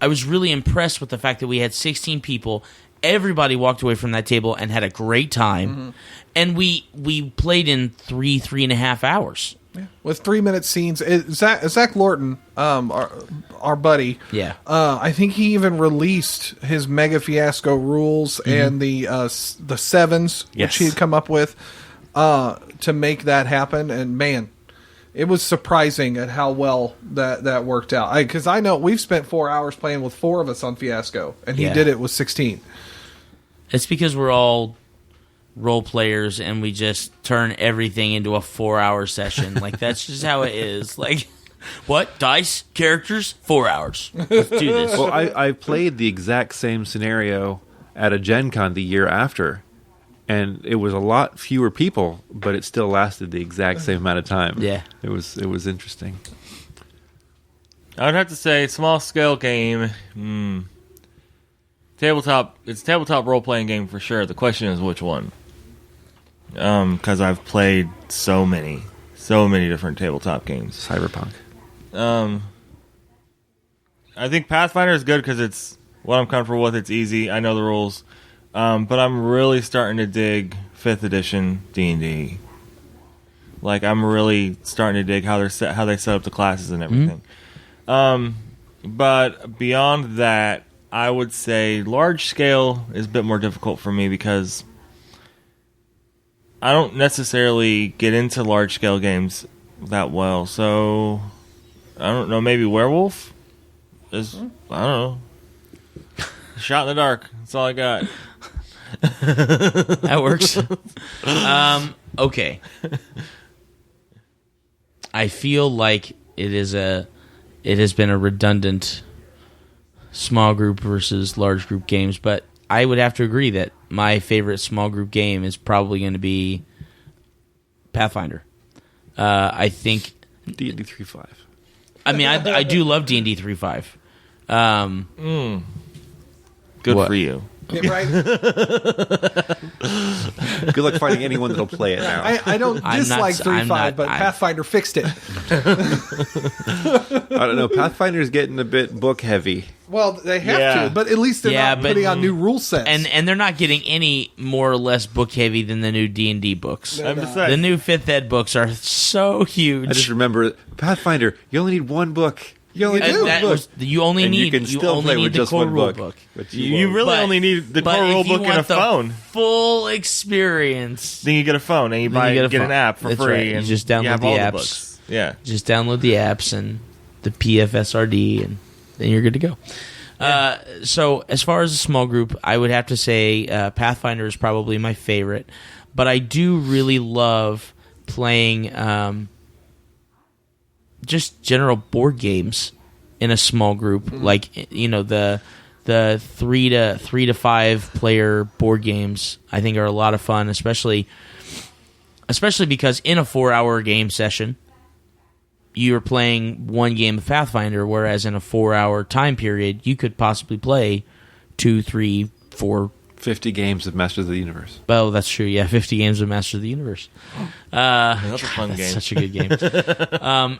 impressed with the fact that we had 16 people. Everybody walked away from that table and had a great time. Mm-hmm. And we played in 3.5 hours. Yeah. With 3-minute scenes. Zach Lorton, our buddy, Yeah. I think he even released his Mega Fiasco rules and the sevens, Yes. which he had come up with to make that happen. And man, it was surprising at how well that worked out. Because I know we've spent 4 hours playing with 4 of us on Fiasco, and he Yeah. did it with 16. It's because we're all role players and we just turn everything into a 4-hour session. Like, that's just how it is. Like, what? Dice? Characters? 4 hours. Let's do this. Well, I played the exact same scenario at a Gen Con the year after, and it was a lot fewer people, but it still lasted the exact same amount of time. Yeah. It was interesting. I would have to say small scale game. Tabletop. It's a tabletop role playing game for sure. The question is which one. Because I've played so many different tabletop games. Cyberpunk. I think Pathfinder is good because it's what I'm comfortable with. It's easy. I know the rules. But I'm really starting to dig 5th edition D&D. Like, I'm really starting to dig how they set up the classes and everything. But beyond that, I would say large scale is a bit more difficult for me because I don't necessarily get into large scale games that well. So I don't know. Maybe Werewolf is. I don't know. Shot in the dark. That's all I got. That works. Okay. I feel like it has been a redundant small group versus large group games, but I would have to agree that my favorite small group game is probably going to be Pathfinder. I think D&D 3.5. I mean I do love D&D 3.5. Good What? for you. Yeah, right? Good luck finding anyone that'll play it now. I don't I'm dislike not- I'm 3.5, not- but I- Pathfinder fixed it. I don't know. Pathfinder's getting a bit book heavy. Well, they have Yeah. to, but at least they're Yeah, not but- putting on new rule sets. And they're not getting any more or less book heavy than the new D&D books. I'm just The saying. new 5th ed books are so huge. I just remember Pathfinder. You only need one book. You only And need that one was- book. you only And need you can still play with the just core one rule book. But You really But- only need the but core if rule you book and a want the phone. full experience. Then you get a phone and you Then you get a an phone. app for That's free. right. You And just download have the all apps. books. Yeah. Just download the apps and the PFSRD, and then you're good to go. So as far as a small group, I would have to say Pathfinder is probably my favorite, but I do really love playing just general board games in a small group, like the 3 to 5 player board games. I think are a lot of fun, especially because in a 4-hour game session, you're playing one game of Pathfinder, whereas in a 4-hour time period, you could possibly play 2, 3, 4. 50 games of Masters of the Universe. Well, that's true. Yeah, 50 games of Masters of the Universe. That's a fun That's game. such a good game.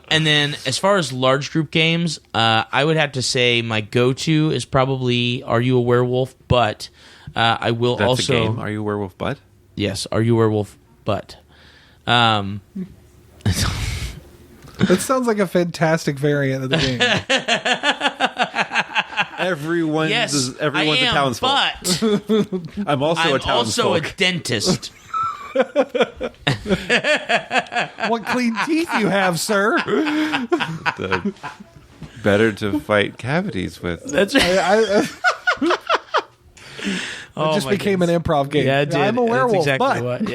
And then as far as large group games, I would have to say my go-to is probably Are You a Werewolf? But I will That's also... a game. Are you a werewolf, bud? Yes, Are You a Werewolf? But... that sounds like a fantastic variant of the game. Everyone's Yes, I the am, townsfolk. but I'm also I'm a townsfolk. also a dentist. What clean teeth you have, sir! Better to fight cavities with. That's right. It Oh, just my became goodness. an improv game. Yeah, it did. I'm a werewolf, That's exactly but what.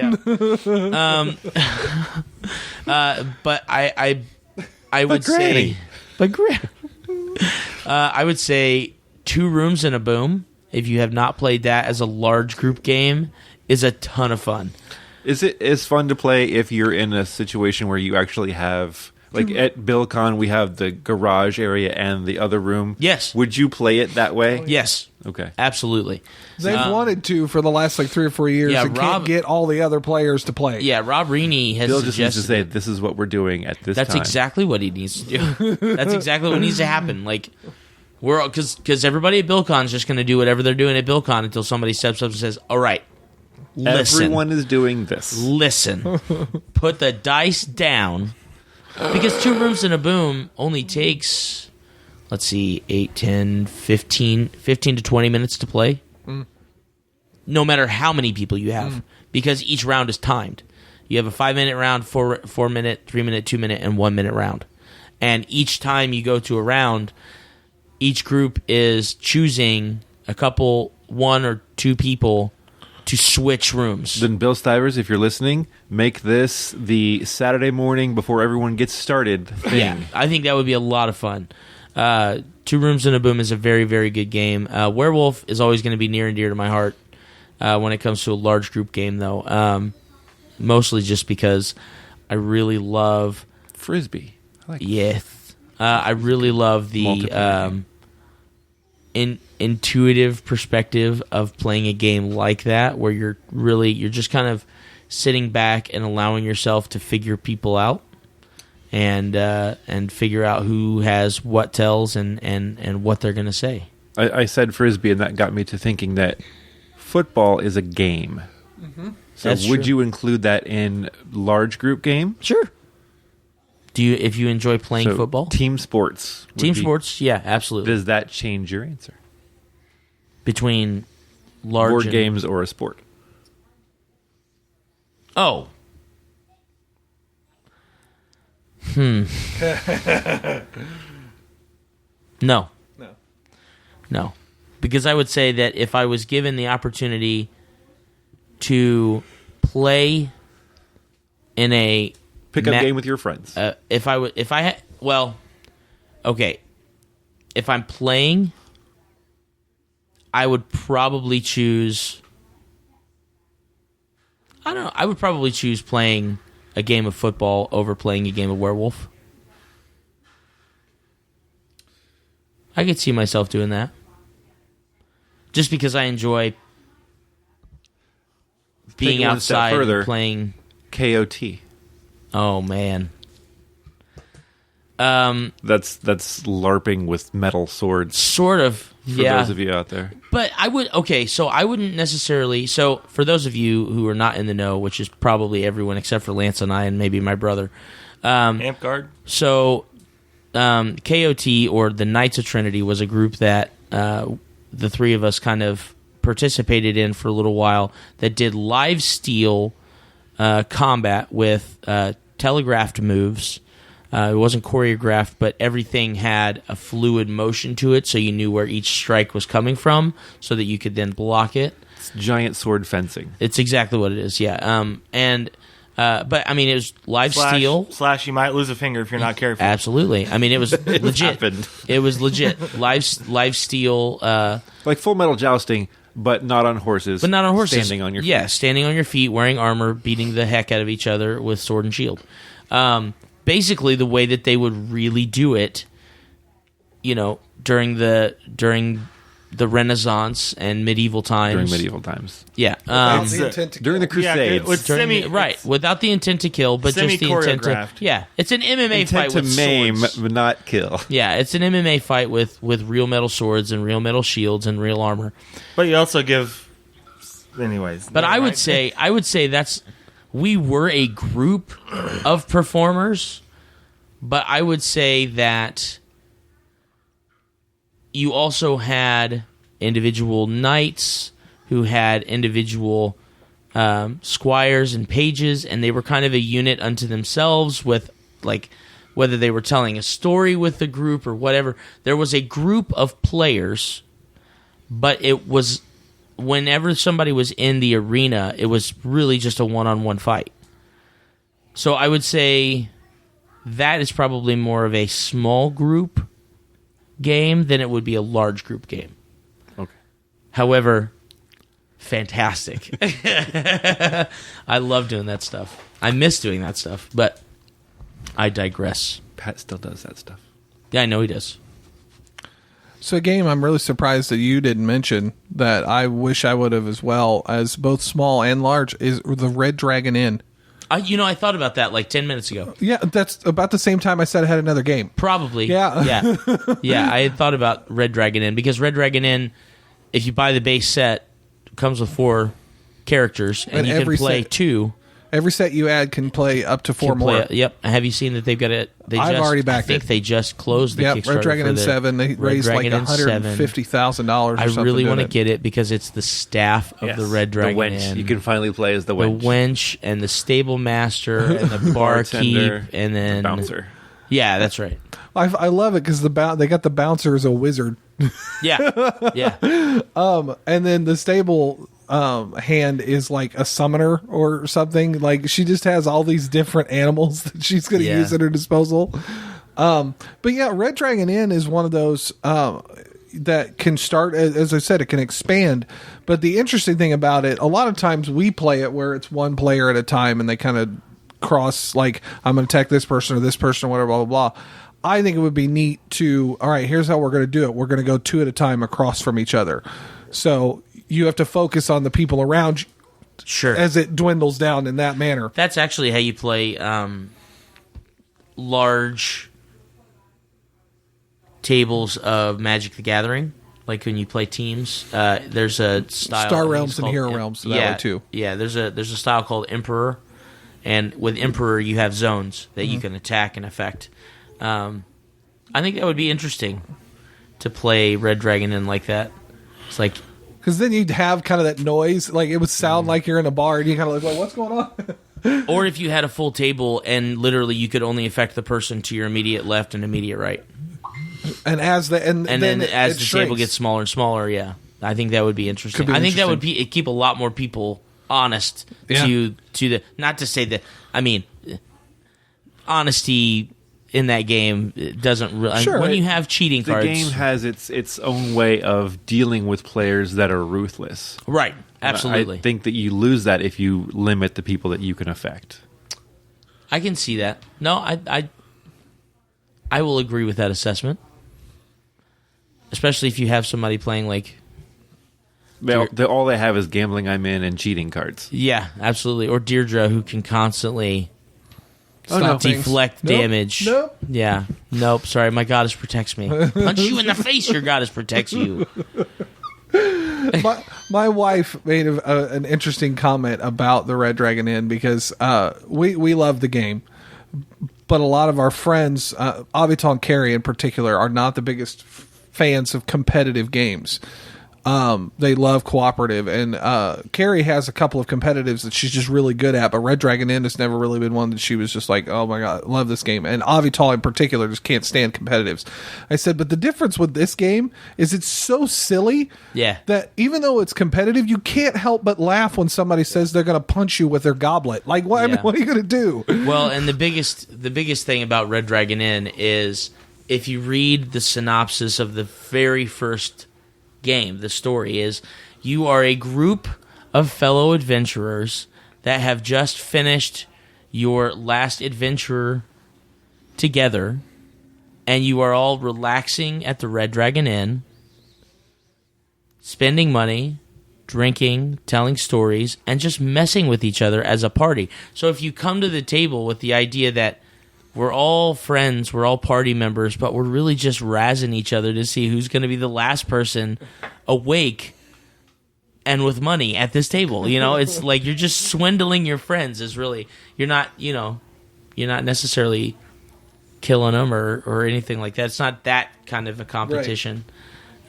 Yeah. But I would Granny. say, I would say 2 Rooms and a Boom. If you have not played that as a large group game, is a ton of fun. Is it as fun to play if you're in a situation where you actually have, like at BillCon, we have the garage area and the other room? Yes. Would you play it that way? Yes. Okay. Absolutely. They've wanted to for the last like 3 or 4 years Yeah, and Rob- can't get all the other players to play. Yeah, Rob Reaney has Bill just needs to suggested say, it. this is what we're doing at this That's time. exactly what he needs to do. That's exactly what needs to happen. Like, we're because everybody at BillCon is just going to do whatever they're doing at BillCon until somebody steps up and says, "All right, listen, Everyone is doing this. listen, put the dice down," because 2 Rooms and a Boom only takes, let's see, 8, 10, 15 to 20 minutes to play. No matter how many people you have, because each round is timed. You have a 5-minute round, 4-minute, 3-minute, 2-minute, and 1-minute round. And each time you go to a round, each group is choosing a couple, 1 or 2 people to switch rooms. Then Bill Stivers, if you're listening, make this the Saturday morning before everyone gets started thing. Yeah, I think that would be a lot of fun. 2 Rooms and a Boom is a very, very good game. Werewolf is always going to be near and dear to my heart when it comes to a large group game, though. Mostly just because I really love... Frisbee. I like Yes. I really love the Multiplayer intuitive perspective of playing a game like that, where you're just kind of sitting back and allowing yourself to figure people out and figure out who has what tells and what they're going to say. I said Frisbee, and that got me to thinking that football is a game. So That's would true. you include that in large group game? Sure. Do you, if you enjoy playing So football? Team sports. would Team be- sports, yeah, absolutely. Does that change your answer? Between large Board and- games or a sport? Oh. No. No. Because I would say that if I was given the opportunity to play in a Pick up ma- game with your friends. if I had, well, okay, if I'm playing, I would probably choose, I don't know, I would probably choose playing a game of football over playing a game of Werewolf. I could see myself doing that. Just because I enjoy being it one step outside further. and playing. KOT. Oh, man. That's LARPing with metal swords. Sort of. For Yeah. those of you out there. But I would, okay, so I wouldn't necessarily, so for those of you who are not in the know, which is probably everyone except for Lance and I and maybe my brother, Amp Guard. so KOT, or the Knights of Trinity, was a group that the 3 of us kind of participated in for a little while that did live steel combat with telegraphed moves. It wasn't choreographed, but everything had a fluid motion to it, so you knew where each strike was coming from, so that you could then block it. It's giant sword fencing. It's exactly what it is, yeah. But I mean, it was live steel. Slash, you might lose a finger if you're not careful. Absolutely. I mean, it was legit. happened. It was legit. Live steel. Like Full Metal Jousting, but not on horses. But not on horses. Standing on your feet. Yeah, standing on your feet, wearing armor, beating the heck out of each other with sword and shield. Basically, the way that they would really do it, you know, during the Renaissance and medieval times. During medieval times. Yeah. Without the intent to During the kill. Crusades. it's Right, without the intent to kill, but just the intent to... Semi-choreographed. Yeah, it's an MMA fight Intent to with maim, swords. but not kill. Yeah, it's an MMA fight with real metal swords and real metal shields and real armor. But you also give, anyways. But yeah, I would right? say that's, we were a group of performers, but I would say that you also had individual knights who had individual squires and pages, and they were kind of a unit unto themselves with, like, whether they were telling a story with the group or whatever. There was a group of players, but it was, whenever somebody was in the arena, it was really just a one-on-one fight. So I would say that is probably more of a small group game than it would be a large group game. Okay. However, fantastic. I love doing that stuff. I miss doing that stuff, but I digress. Pat still does that stuff. Yeah, I know he does. So a game I'm really surprised that you didn't mention that I wish I would have as well as both small and large is the Red Dragon Inn. I thought about that like 10 minutes ago. Yeah, that's about the same time I said I had another game. Probably. Yeah. Yeah, I had thought about Red Dragon Inn because Red Dragon Inn, if you buy the base set, comes with 4 characters, and you can play 2. Every set you add can play up to 4 more. Yep. Have you seen that they've got it? I've already backed I think it. they just closed the Kickstarter. Red Dragon for Inn the 7. They Red raised like Dragon Inn 150,000 or I something. really want to get it because it's the staff of Yes, the Red Dragon the wench. Inn. You can finally play as the the wench. wench and the stable master and the barkeep Bartender, and then the bouncer. Yeah, that's right. I love it because they got the bouncer as a wizard. Yeah, yeah. And then the stable hand is like a summoner or something. Like she just has all these different animals that she's going to Yeah. use at her disposal. But yeah, Red Dragon Inn is one of those that can start, as I said, it can expand. But the interesting thing about it, a lot of times we play it where it's one player at a time and they kind of cross, like, I'm going to attack this person or this person or whatever, blah, blah, blah. I think it would be neat to, all right, here's how we're going to do it. We're going to go 2 at a time across from each other. So you have to focus on the people around you Sure. as it dwindles down in that manner. That's actually how you play large tables of Magic the Gathering. Like when you play teams, there's a style. Star I think Realms it's and called- Hero Realms that yeah, way too. Yeah, there's a style called Emperor, and with Emperor you have zones that Mm-hmm. you can attack and affect. I think that would be interesting to play Red Dragon Inn like that. It's like, Because then you'd have kind of that noise, like it would sound like you're in a bar, and you kind of like, what's going on? or if you had a full table and literally you could only affect the person to your immediate left and immediate right. And as the and Then as it the shrinks. table gets smaller and smaller, yeah, I think that would be interesting. Could be I think that would interesting. be keep a lot more people honest Yeah. to the. Not to say that. I mean, honesty in that game doesn't really. Sure, when you have cheating The cards, game has its own way of dealing with players that are ruthless. right? Absolutely, I think that you lose that if you limit the people that you can affect. I can see that. No, I will agree with that assessment, especially if you have somebody playing like. All they have is gambling I'm in and cheating cards. Yeah, absolutely. Or Deirdre, who can constantly Stop things. deflect Nope, damage. nope. Yeah. Nope. Sorry, my goddess protects me. Punch you in the face, your goddess protects you. My wife made an interesting comment about the Red Dragon Inn because we love the game, but a lot of our friends, Avital and Carrie in particular, are not the biggest fans of competitive games. They love cooperative, and Carrie has a couple of competitives that she's just really good at, but Red Dragon Inn has never really been one that she was just like, oh my god, love this game. And Avital in particular just can't stand competitives. I said, but the difference with this game is it's so silly Yeah. that even though it's competitive, you can't help but laugh when somebody says they're going to punch you with their goblet. Like, what? I mean, Yeah. what are you going to do? Well, and the biggest thing about Red Dragon Inn is if you read the synopsis of the very first game, the story is you are a group of fellow adventurers that have just finished your last adventure together, and you are all relaxing at the Red Dragon Inn, spending money, drinking, telling stories, and just messing with each other as a party. So if you come to the table with the idea that we're all friends, we're all party members, but we're really just razzing each other to see who's going to be the last person awake and with money at this table. You know, it's like you're just swindling your friends. Is really, you're not necessarily killing them or anything like that. It's not that kind of a competition.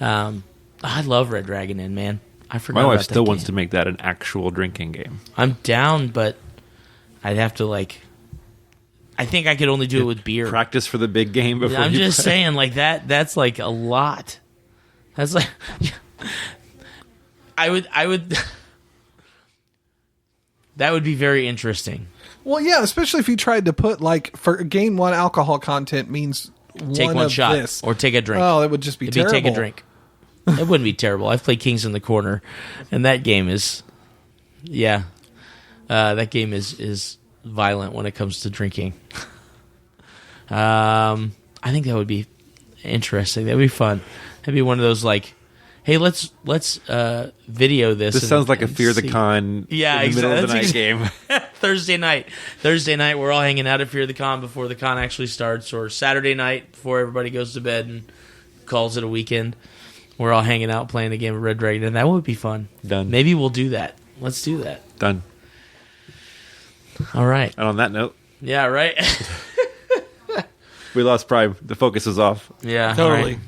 I love Red Dragon Inn, man. I forgot. My wife about still that wants game. to make that an actual drinking game. I'm down, but I'd have to like. I think I could only do it with beer. Practice for the big game before I'm you just play. saying, like that's like a lot. That's like, I would. That would be very interesting. Well, yeah, especially if you tried to put like for game one alcohol content means Take one of shot this. or take a drink. Oh, it would just be It'd terrible. be take a drink. It wouldn't be terrible. I've played Kings in the Corner, and that game is, that game is violent when it comes to drinking. I think that would be interesting. That'd be fun. That'd be one of those like, hey, let's video this. This sounds like a Fear the see. Con Yeah, in the middle of the exactly. night game. Thursday night, we're all hanging out at Fear the Con before the con actually starts, or Saturday night before everybody goes to bed and calls it a weekend. We're all hanging out playing a game of Red Dragon, and that would be fun. Done. Maybe we'll do that. Let's do that. Done. All right. And on that note, Yeah, right? we lost Prime. The focus is off. Yeah. Totally. right.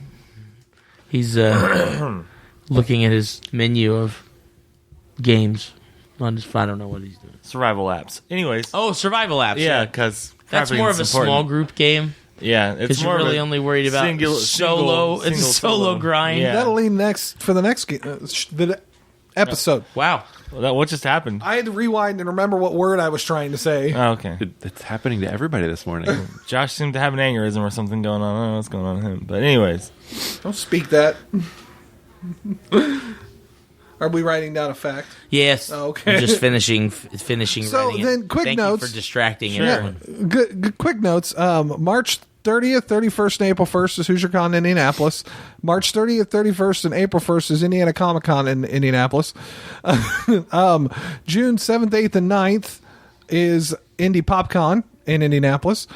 He's looking at his menu of games on his phone. I don't know what he's doing. Survival apps. Anyways. Oh, survival apps. Yeah, because That's more of a small group game. Yeah, it's Because more you're of really a only worried about solo. It's a solo grind. Yeah. That'll lead next for the next the episode. Wow. Well, what just happened? I had to rewind and remember what word I was trying to say. Oh, okay. It's happening to everybody this morning. Josh seemed to have an aneurysm or something going on. I don't know what's going on with him. But anyways, Don't speak that. Are we writing down a fact? Yes. Oh, okay. I'm just finishing So, writing it. then, quick Thank notes. you for distracting Sure. everyone. Good quick notes. March 30th, 31st, and April 1st is HoosierCon in Indianapolis. March 30th, 31st, and April 1st is Indiana Comic Con in Indianapolis. June 7th, 8th, and 9th is Indy PopCon in Indianapolis.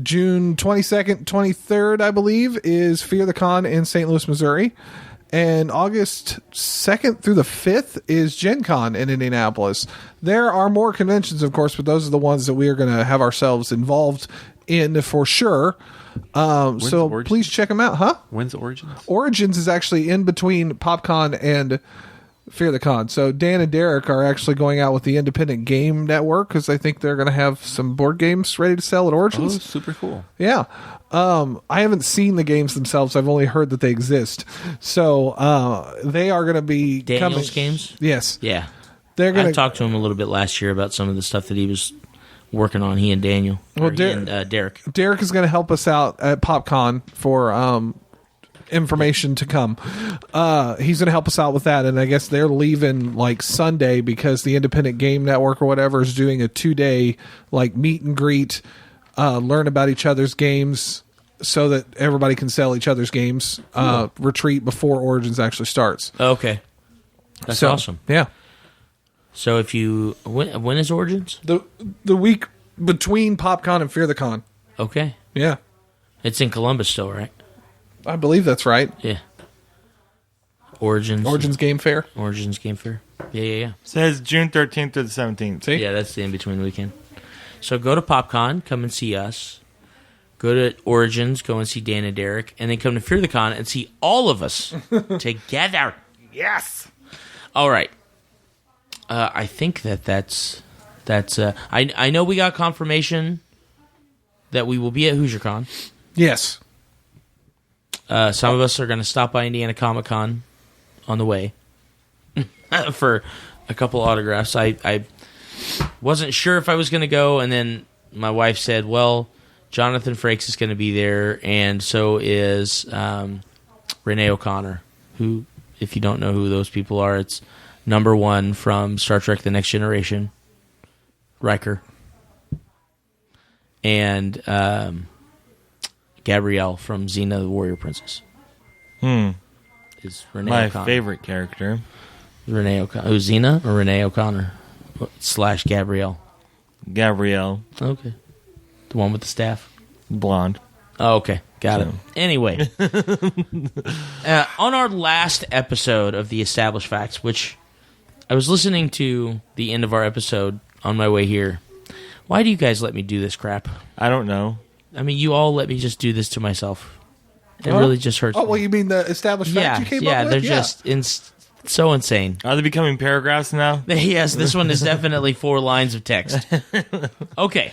June 22nd, 23rd, I believe, is Fear the Con in St. Louis, Missouri. And August 2nd through the 5th is Gen Con in Indianapolis. There are more conventions, of course, but those are the ones that we are going to have ourselves involved in for sure. So Origins? please check them out. Huh? When's Origins? Origins is actually in between PopCon and Fear the Con. So Dan and Derek are actually going out with the Independent Game Network because I think they're going to have some board games ready to sell at Oh, Origins. super cool. Yeah. I haven't seen the games themselves. I've only heard that they exist. So they are going to be Daniel's coming. games? Yes. Yeah. They're going I to talked to him a little bit last year about some of the stuff that he was working on, he and Daniel. Well, Or he and Derek. Derek is going to help us out at PopCon for information to come. He's going to help us out with that, and I guess they're leaving like Sunday because the Independent Game Network or whatever is doing a 2-day like meet and greet, learn about each other's games so that everybody can sell each other's games. Retreat before Origins actually starts. Okay. That's So, awesome. Yeah, So if you... When is Origins? the week between PopCon and Fear the Con. Okay. Yeah, It's in Columbus still, right? I believe that's right. Yeah. Origins Game Fair. Origins Game Fair. Yeah. says June 13th to the 17th. See? Yeah, that's the in-between weekend. So go to PopCon, come and see us. Go to Origins, go and see Dan and Derek. And then come to Fear the Con and see all of us together. Yes. All right. I think that's I know we got confirmation that we will be at HoosierCon. Yes. Some of us are going to stop by Indiana Comic Con on the way for a couple autographs. I wasn't sure if I was going to go, and then my wife said, well, Jonathan Frakes is going to be there, and so is Renee O'Connor, who, if you don't know who those people are, it's number one from Star Trek The Next Generation, Riker, and Gabrielle from Xena the Warrior Princess. Is Renee My O'Connor. favorite character. Renee O'Connor. Oh, Xena or Renee O'Connor? / Gabrielle. Gabrielle. Okay. The one with the staff? Blonde. Oh, okay. Got it. So. Anyway. On our last episode of The Established Facts, which I was listening to the end of our episode on my way here. Why do you guys let me do this crap? I don't know. I mean, you all let me just do this to myself. It really just hurts Oh, me. well, you mean the established fact you came up with? they're just so insane. Are they becoming paragraphs now? Yes, this one is definitely 4 lines of text. Okay.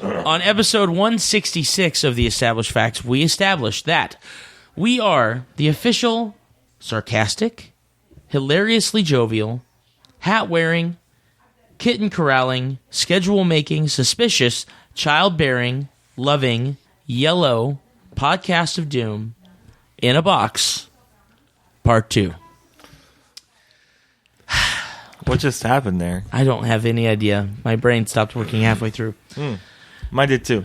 On episode 166 of The Established Facts, we established that we are the official, sarcastic, hilariously jovial, hat-wearing, kitten corralling, schedule making, suspicious, childbearing, loving, yellow, podcast of doom, in a box, part 2. What just happened there? I don't have any idea. My brain stopped working halfway through. Mine did too.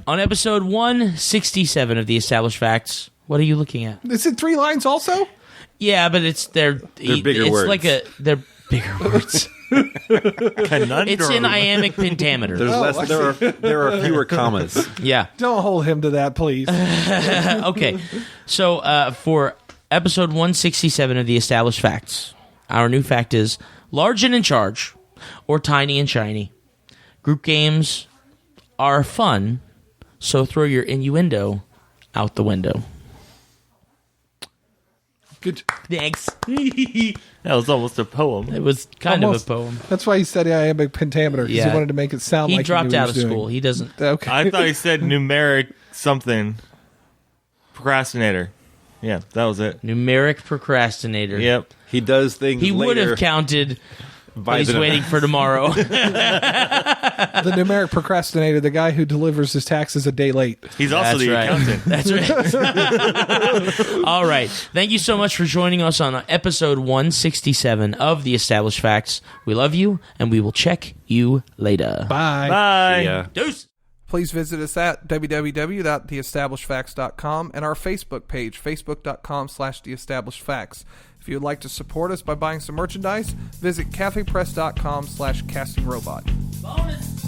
On episode 167 of The Established Facts, what are you looking at? Is it 3 lines also? Yeah, but they're bigger it's words. They're bigger words. Conundrum. It's in iambic pentameter. There's less. There are fewer commas. Yeah. Don't hold him to that, please. Okay. So for episode 167 of The Established Facts, our new fact is large and in charge, or tiny and shiny. Group games are fun, so throw your innuendo out the window. Good. Thanks. That was almost a poem. It was kind Almost. of a poem. That's why he said iambic pentameter, because Yeah. he wanted to make it sound He like dropped he knew out what of he was school. doing. He doesn't. Okay. I thought he said numeric something. Procrastinator. Yeah, that was it. Numeric procrastinator. Yep. He does things. He would later have counted, but by he's the- waiting for tomorrow. The numeric procrastinator, the guy who delivers his taxes a day late. He's also That's the right. accountant. That's right. All right. Thank you so much for joining us on episode 167 of The Established Facts. We love you, and we will check you later. Bye. Bye. Yeah. Deuce. Please visit us at www.theestablishedfacts.com and our Facebook page, facebook.com/theestablishedfacts. If you would like to support us by buying some merchandise, visit cafepress.com/castingrobot. Bonus.